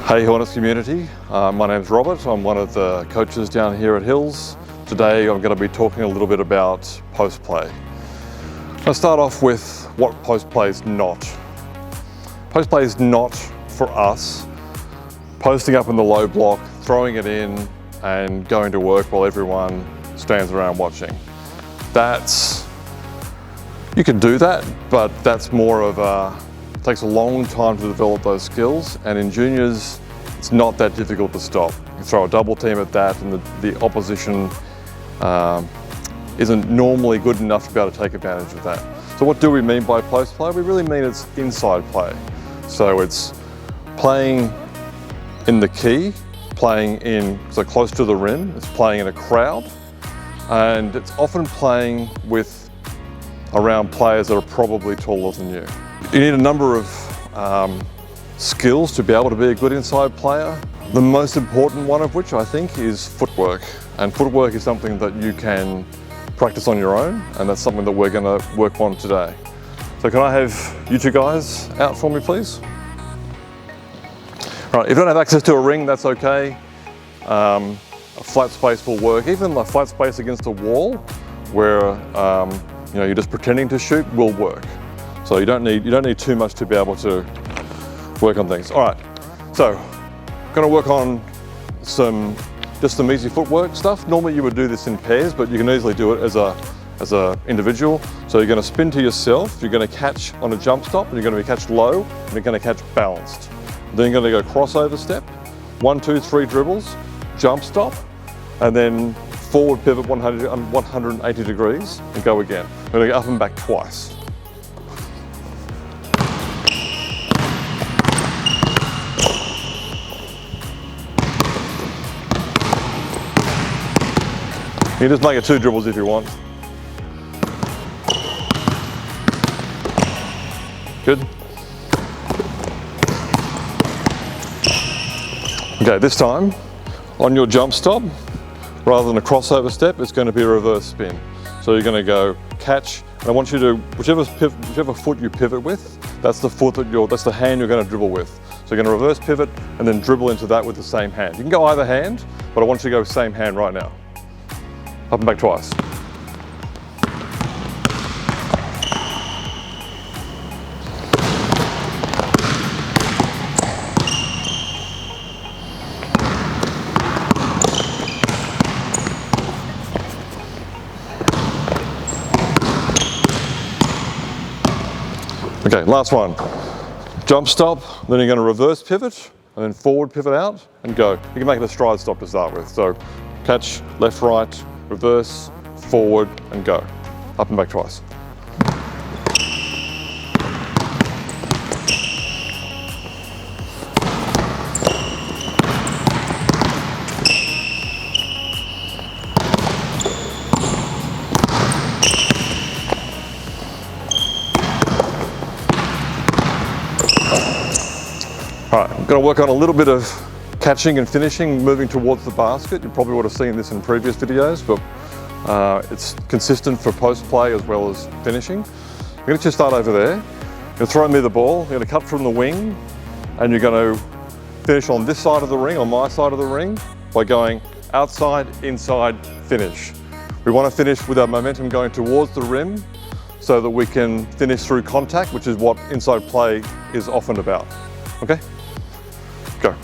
Hey Hornets community, my name's Robert. I'm one of the coaches down here at Hills. Today I'm going to be talking a little bit about post play. I'll start off with what post play is not. Post play is not for us posting up in the low block, throwing it in and going to work while everyone stands around watching. You can do that, but that's more of it takes a long time to develop those skills, and in juniors it's not that difficult to stop. You throw a double team at that and the opposition isn't normally good enough to be able to take advantage of that. So what do we mean by post play? We really mean it's inside play. So it's playing in the key, playing in so close to the rim, it's playing in a crowd, and it's often playing around players that are probably taller than you. You need a number of skills to be able to be a good inside player. The most important one of which I think is footwork. And footwork is something that you can practice on your own, and that's something that we're going to work on today. So can I have you two guys out for me, please? All right, if you don't have access to a ring, that's okay. A flat space will work. Even a flat space against a wall where you're just pretending to shoot will work. So you don't need too much to be able to work on things. All right, so I'm going to work on just some easy footwork stuff. Normally you would do this in pairs, but you can easily do it as a individual. So you're going to spin to yourself, you're going to catch on a jump stop, and you're going to be catch low, and you're going to catch balanced. Then you're going to go crossover step, 1, 2, 3 dribbles, jump stop, and then forward pivot 180 degrees and go again. We're going to go up and back twice. You can just make it 2 dribbles if you want. Good. Okay, this time on your jump stop, rather than a crossover step, it's going to be a reverse spin. So you're going to go catch, and I want you to, whichever foot you pivot with, that's the hand you're going to dribble with. So you're going to reverse pivot and then dribble into that with the same hand. You can go either hand, but I want you to go same hand right now. Up and back twice. Okay, last one. Jump stop, then you're going to reverse pivot, and then forward pivot out, and go. You can make it a stride stop to start with. So catch, left, right, reverse, forward, and go. Up and back twice. All right, I'm going to work on a little bit of catching and finishing, moving towards the basket. You probably would have seen this in previous videos, but it's consistent for post play as well as finishing. I'm going to just start over there. You're going to throw me the ball, you're going to cut from the wing, and you're going to finish on this side of the ring, on my side of the ring, by going outside, inside, finish. We want to finish with our momentum going towards the rim so that we can finish through contact, which is what inside play is often about. Okay? Go.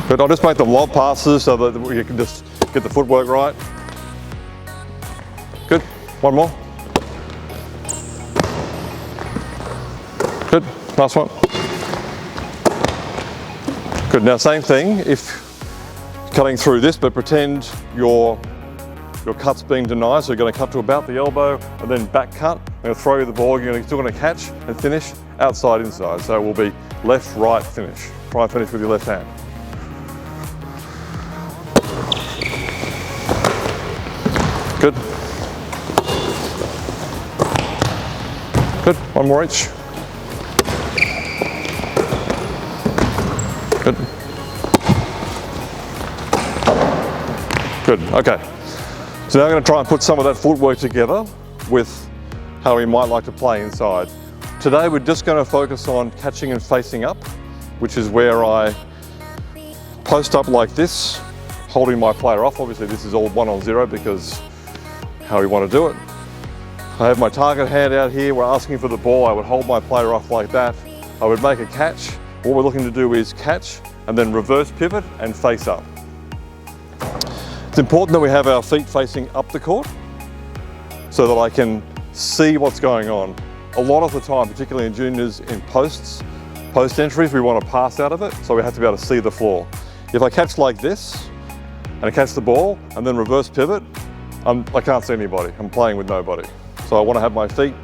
But I'll just make them lob passes so that you can just get the footwork right. Good. One more. Good. Last one. Good. Now same thing if cutting through this, but pretend your cut's being denied, so you're going to cut to about the elbow and then back cut. I'm going to throw you the ball, you're still going to catch and finish outside, inside. So it will be left, right, finish. Try and finish with your left hand. Good. Good. One more each. Good. Good. Okay. So now I'm going to try and put some of that footwork together with how we might like to play inside. Today we're just going to focus on catching and facing up, which is where I post up like this, holding my player off. Obviously this is all 1 on 0 because how we want to do it. I have my target hand out here, we're asking for the ball, I would hold my player off like that. I would make a catch. What we're looking to do is catch and then reverse pivot and face up. It's important that we have our feet facing up the court so that I can see what's going on. A lot of the time, particularly in juniors in post entries, we want to pass out of it, so we have to be able to see the floor. If I catch like this and I catch the ball and then reverse pivot, I can't see anybody, I'm playing with nobody. So I want to have my feet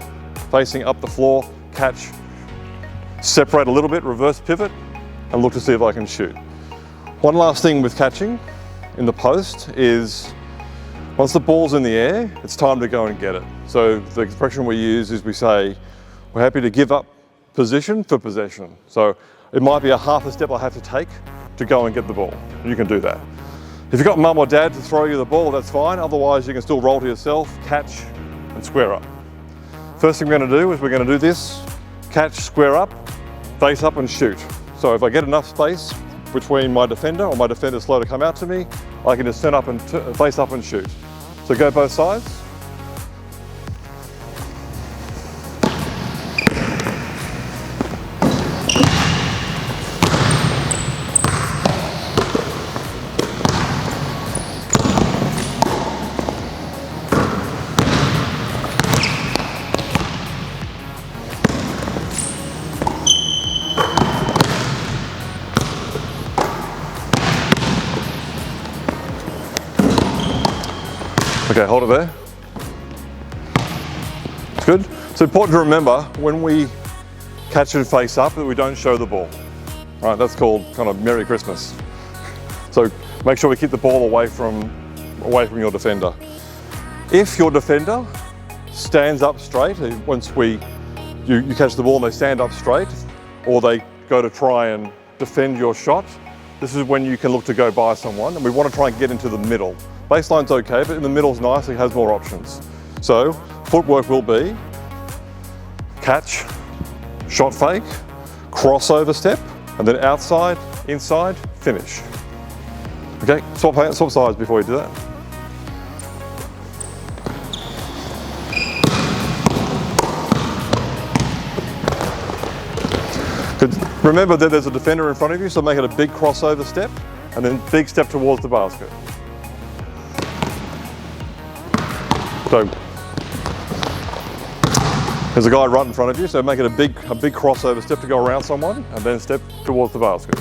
facing up the floor, catch, separate a little bit, reverse pivot, and look to see if I can shoot. One last thing with catching in the post is once the ball's in the air, it's time to go and get it. So the expression we use is we say, we're happy to give up position for possession. So it might be a half a step I have to take to go and get the ball. You can do that. If you've got mum or dad to throw you the ball, that's fine. Otherwise, you can still roll to yourself, catch, and square up. First thing we're going to do is we're going to do this, catch, square up, face up and shoot. So if I get enough space between my defender or my defender's slow to come out to me, I can just turn up and face up and shoot. So go both sides. Okay, hold it there. It's good. It's important to remember when we catch and face up that we don't show the ball. All right, that's called kind of Merry Christmas. So make sure we keep the ball away from your defender. If your defender stands up straight, once you catch the ball and they stand up straight, or they go to try and defend your shot, this is when you can look to go by someone, and we want to try and get into the middle. Baseline's okay, but in the middle's nice, it has more options. So footwork will be catch, shot fake, crossover step, and then outside, inside, finish. Okay, swap sides before you do that. Good. Remember that there's a defender in front of you, so make it a big crossover step, and then big step towards the basket. So there's a guy right in front of you, so make it a big crossover step to go around someone and then step towards the basket.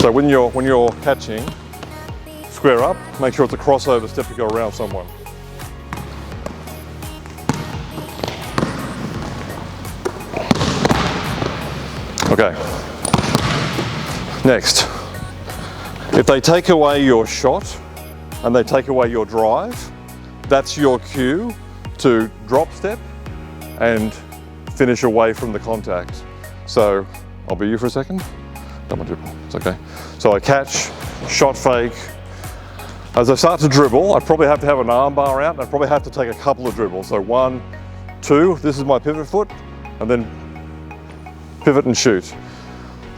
So when you're catching, square up, make sure it's a crossover step to go around someone. Okay. Next. If they take away your shot and they take away your drive, that's your cue to drop step and finish away from the contact. So I'll be you for a second. Double dribble, it's okay. So I catch, shot fake. As I start to dribble, I probably have to have an arm bar out and I probably have to take a couple of dribbles. So 1, 2, this is my pivot foot, and then pivot and shoot.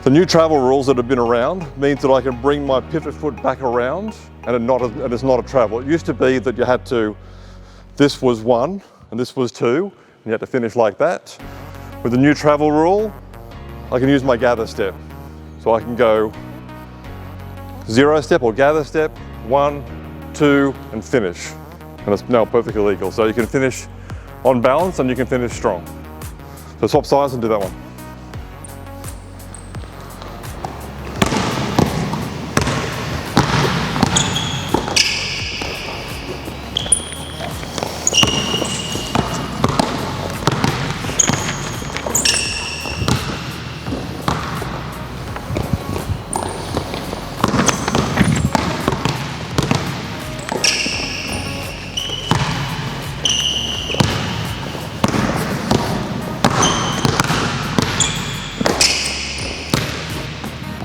The new travel rules that have been around means that I can bring my pivot foot back around and it's not a travel. It used to be that you had to, this was 1 and this was 2, and you had to finish like that. With the new travel rule, I can use my gather step. So I can go 0 step or gather step, 1, 2, and finish. And it's now perfectly legal. So you can finish on balance and you can finish strong. So swap sides and do that one.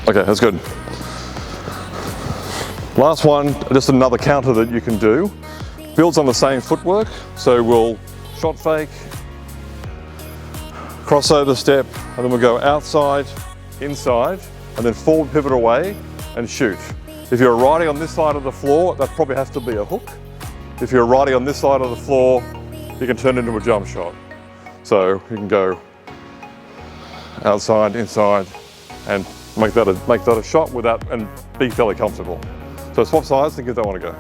Okay, that's good. Last one, just another counter that you can do. builds on the same footwork. So we'll shot fake, crossover step, and then we'll go outside, inside, and then forward pivot away and shoot. If you're riding on this side of the floor, that probably has to be a hook. If you're riding on this side of the floor, you can turn it into a jump shot. So you can go outside, inside, and make that a shot without, and be fairly comfortable. So swap sides and give that one a go.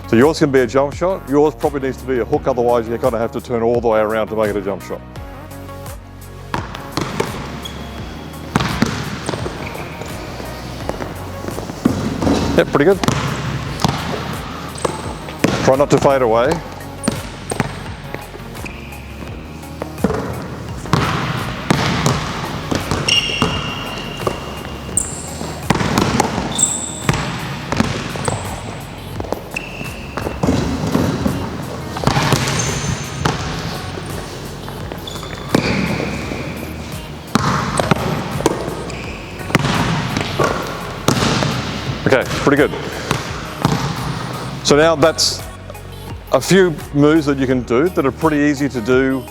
So yours can be a jump shot. Yours probably needs to be a hook, otherwise you're going to have to turn all the way around to make it a jump shot. Yep, pretty good. Try not to fade away. Okay, pretty good. So now that's a few moves that you can do that are pretty easy to do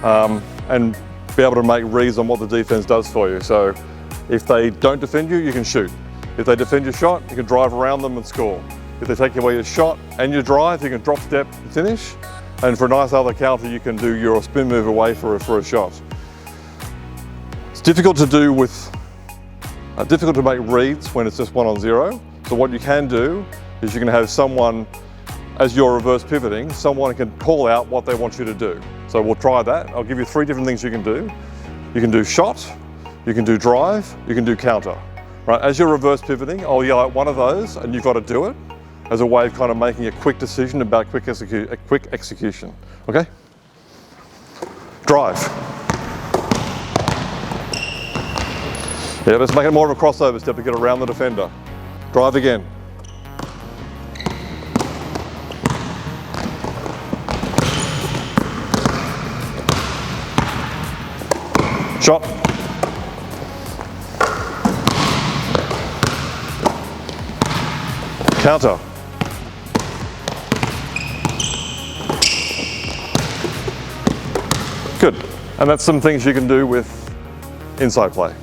and be able to make reads on what the defense does for you. So if they don't defend you, you can shoot. If they defend your shot, you can drive around them and score. If they take away your shot and your drive, you can drop step and finish. And for a nice other counter, you can do your spin move away for a shot. It's difficult to do difficult to make reads when it's just 1-on-0. So what you can do is you can have someone, as you're reverse pivoting, someone can call out what they want you to do. So we'll try that. I'll give you 3 different things you can do. You can do shot, you can do drive, you can do counter. Right? As you're reverse pivoting, I'll yell out one of those and you've got to do it as a way of kind of making a quick decision about quick execution. Okay? Drive. Yeah, let's make it more of a crossover step to get around the defender. Drive again. Shot. Counter. Good. And that's some things you can do with inside play.